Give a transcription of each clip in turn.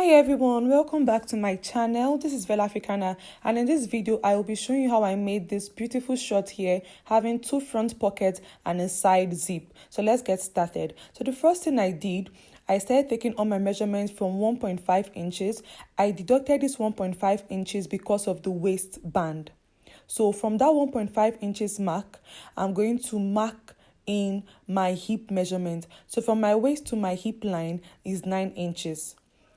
Hi everyone, welcome back to my channel. This is Vela Africana, and in this video I will be showing you how I made this beautiful short here having two front pockets and a side zip. So let's get started. So the first thing I did, I started taking all my measurements from 1.5 inches. I deducted this 1.5 inches because of the waistband. So from that 1.5 inches mark, I'm going to mark in my hip measurement. So from my waist to my hip line is 9 inches.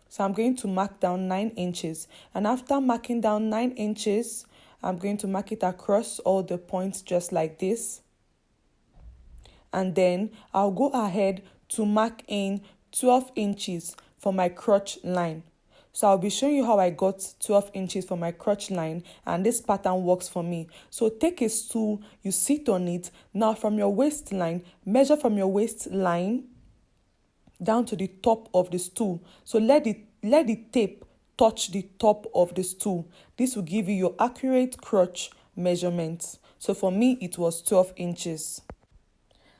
So I'm going to mark down 9 inches. And after marking down 9 inches, I'm going to mark it across all the points just like this. And then I'll go ahead to mark in 12 inches for my crotch line. So I'll be showing you how I got 12 inches for my crotch line, and this pattern works for me. So take a stool, you sit on it. Now from your waistline, measure from your waistline down to the top of the stool. So let the tape touch the top of the stool. This will give you your accurate crotch measurements. So for me, it was 12 inches.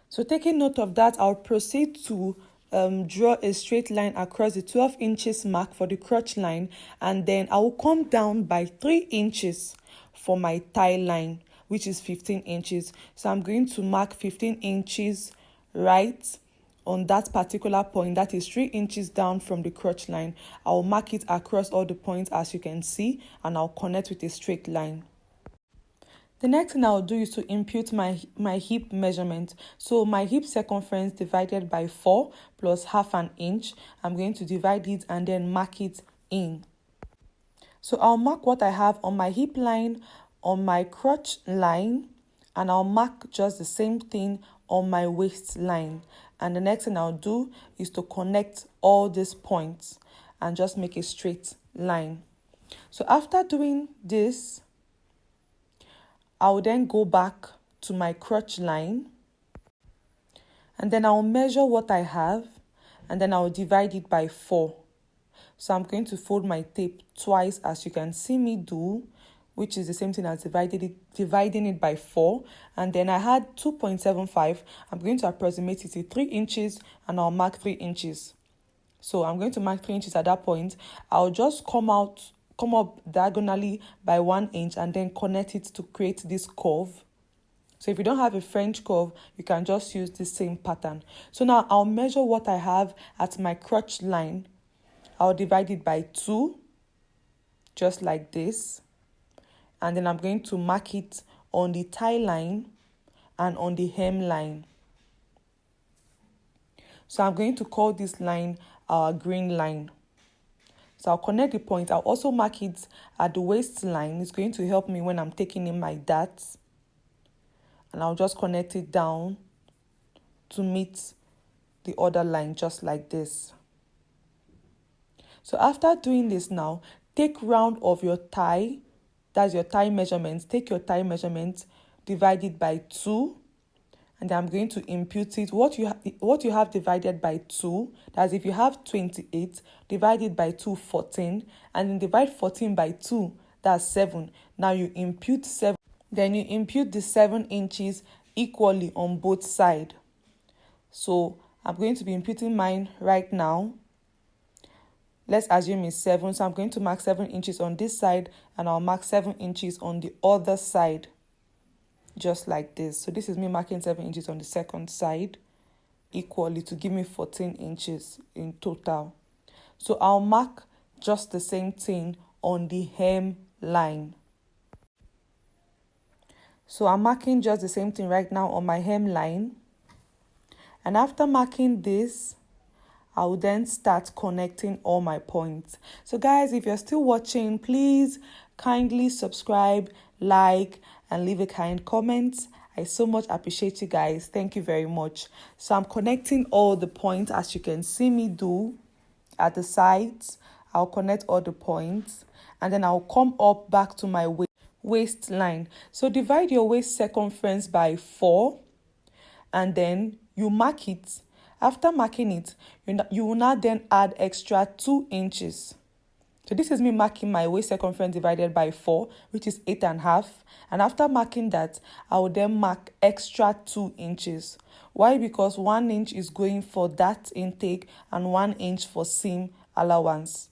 So taking note of that, I'll proceed to draw a straight line across the 12 inches mark for the crotch line, and then I will come down by 3 inches for my thigh line, which is 15 inches. So I'm going to mark 15 inches right on that particular point, that is 3 inches down from the crotch line. I'll mark it across all the points as you can see, and I'll connect with a straight line. The next thing I'll do is to impute my hip measurement. So my hip circumference divided by 4 plus half an inch. I'm going to divide it and then mark it in. So I'll mark what I have on my hip line, on my crotch line, and I'll mark just the same thing on my waistline. And the next thing I'll do is to connect all these points and just make a straight line. So after doing this, I'll then go back to my crotch line, and then I'll measure what I have, and then I'll divide it by 4. So I'm going to fold my tape twice as you can see me do, which is the same thing as dividing it by 4. And then I had 2.75. I'm going to approximate it to 3 inches, and I'll mark 3 inches. So I'm going to mark 3 inches at that point. I'll just come up diagonally by 1 inch and then connect it to create this curve. So if you don't have a French curve, you can just use the same pattern. So now I'll measure what I have at my crotch line. I'll divide it by 2, just like this. And then I'm going to mark it on the thigh line and on the hem line. So I'm going to call this line our green line. So I'll connect the point. I'll also mark it at the waistline. It's going to help me when I'm taking in my darts. And I'll just connect it down to meet the other line, just like this. So after doing this now, take round of your thigh. That's your thigh measurement. Take your thigh measurement, divide it by 2, and I'm going to impute it. What you have divided by 2, that's if you have 28, divide it by 2, 14, and then divide 14 by 2, that's 7. Now you impute 7, then you impute the 7 inches equally on both sides. So I'm going to be imputing mine right now. Let's assume it's 7. So I'm going to mark 7 inches on this side, and I'll mark 7 inches on the other side, just like this. So this is me marking 7 inches on the second side equally to give me 14 inches in total. So I'll mark just the same thing on the hem line. So I'm marking just the same thing right now on my hem line. And after marking this, I will then start connecting all my points. So guys, if you're still watching, please kindly subscribe, like, and leave a kind comment. I so much appreciate you guys. Thank you very much. So I'm connecting all the points as you can see me do at the sides. I'll connect all the points, and then I'll come up back to my waistline. So divide your waist circumference by 4, and then you mark it. After marking it, you will now then add extra 2 inches. So this is me marking my waist circumference divided by 4, which is 8.5. And after marking that, I will then mark extra 2 inches. Why? Because 1 inch is going for that intake and 1 inch for seam allowance.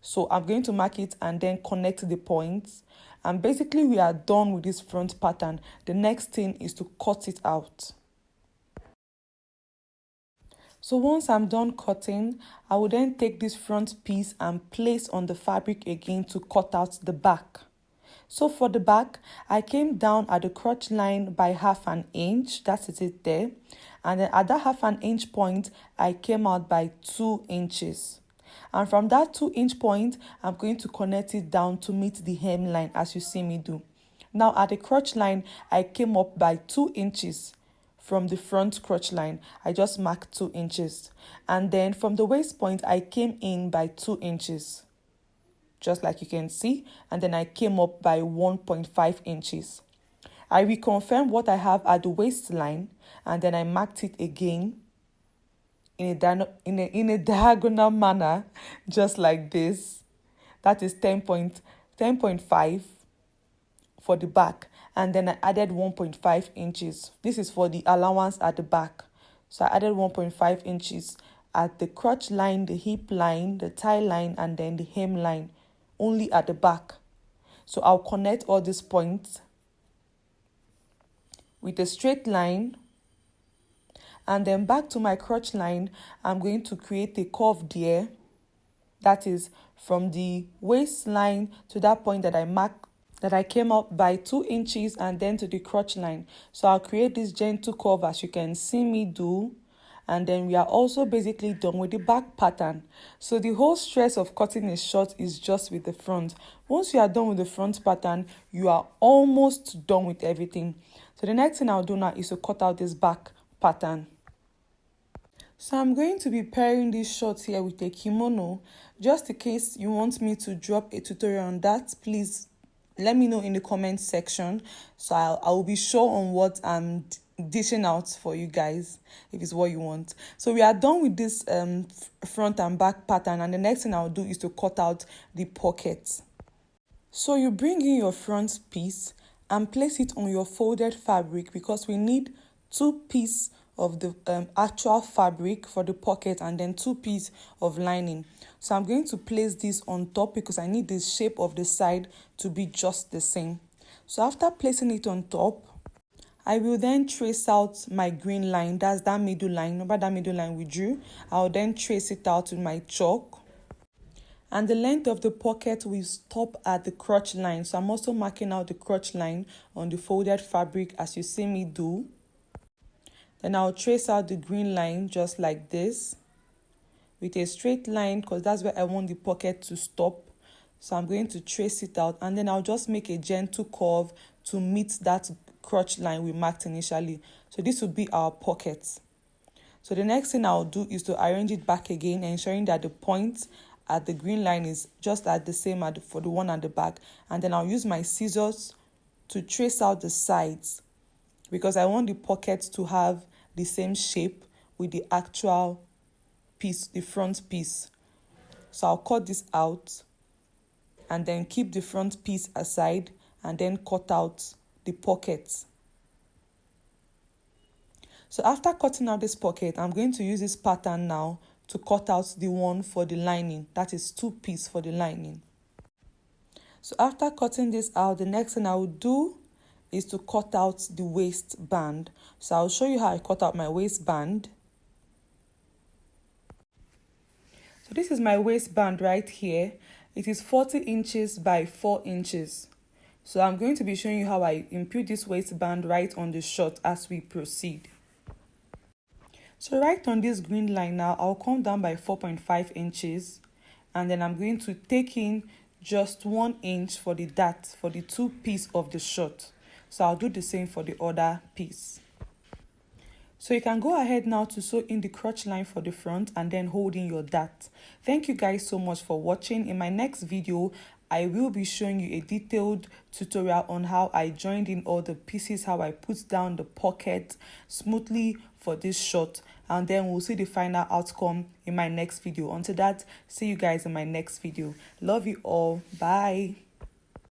So I'm going to mark it and then connect the points. And basically we are done with this front pattern. The next thing is to cut it out. So once I'm done cutting, I will then take this front piece and place on the fabric again to cut out the back. So for the back, I came down at the crotch line by 1/2 inch, that is it there. And then at that 1/2 inch point, I came out by 2 inches. And from that 2-inch point, I'm going to connect it down to meet the hemline as you see me do. Now at the crotch line, I came up by 2 inches. From the front crotch line, I just marked 2 inches. And then from the waist point, I came in by 2 inches. Just like you can see, and then I came up by 1.5 inches. I reconfirmed what I have at the waistline, and then I marked it again in a diagonal manner, just like this. That is 10.5 for the back, and then I added 1.5 inches. This is for the allowance at the back. So I added 1.5 inches at the crotch line, the hip line, the thigh line, and then the hem line, only at the back. So I'll connect all these points with a straight line, and then back to my crotch line, I'm going to create a curve there. That is from the waistline to that point that I marked, that I came up by 2 inches, and then to the crotch line. So I'll create this gentle curve as you can see me do. And then we are also basically done with the back pattern. So the whole stress of cutting a short is just with the front. Once you are done with the front pattern, you are almost done with everything. So the next thing I'll do now is to cut out this back pattern. So I'm going to be pairing these shorts here with a kimono. Just in case you want me to drop a tutorial on that, please let me know in the comment section. So I will be sure on what I'm dishing out for you guys, if it's what you want. So we are done with this front and back pattern, and the next thing I'll do is to cut out the pockets. So you bring in your front piece and place it on your folded fabric, because we need 2 pieces of the actual fabric for the pocket and then 2 pieces of lining. So I'm going to place this on top because I need the shape of the side to be just the same. So after placing it on top, I will then trace out my green line. That's that middle line. Remember that middle line we drew? I'll then trace it out with my chalk. And the length of the pocket will stop at the crotch line. So I'm also marking out the crotch line on the folded fabric as you see me do. Then I'll trace out the green line just like this with a straight line, because that's where I want the pocket to stop. So I'm going to trace it out, and then I'll just make a gentle curve to meet that crotch line we marked initially. So this will be our pocket. So the next thing I'll do is to arrange it back again, ensuring that the point at the green line is just at the same for the one at the back. And then I'll use my scissors to trace out the sides, because I want the pocket to have the same shape with the actual piece, the front piece. So I'll cut this out and then keep the front piece aside, and then cut out the pockets. So after cutting out this pocket, I'm going to use this pattern now to cut out the one for the lining. That is 2 pieces for the lining. So after cutting this out, the next thing I will do is to cut out the waistband. So I'll show you how I cut out my waistband. So this is my waistband right here. It is 40 inches by 4 inches. So I'm going to be showing you how I impute this waistband right on the short as we proceed. So right on this green line now, I'll come down by 4.5 inches. And then I'm going to take in just 1 inch for the dart, for the 2 piece of the short. So I'll do the same for the other piece. So you can go ahead now to sew in the crotch line for the front and then hold in your dart. Thank you guys so much for watching. In my next video, I will be showing you a detailed tutorial on how I joined in all the pieces, how I put down the pocket smoothly for this short, and then we'll see the final outcome in my next video. Until that, see you guys in my next video. Love you all. Bye.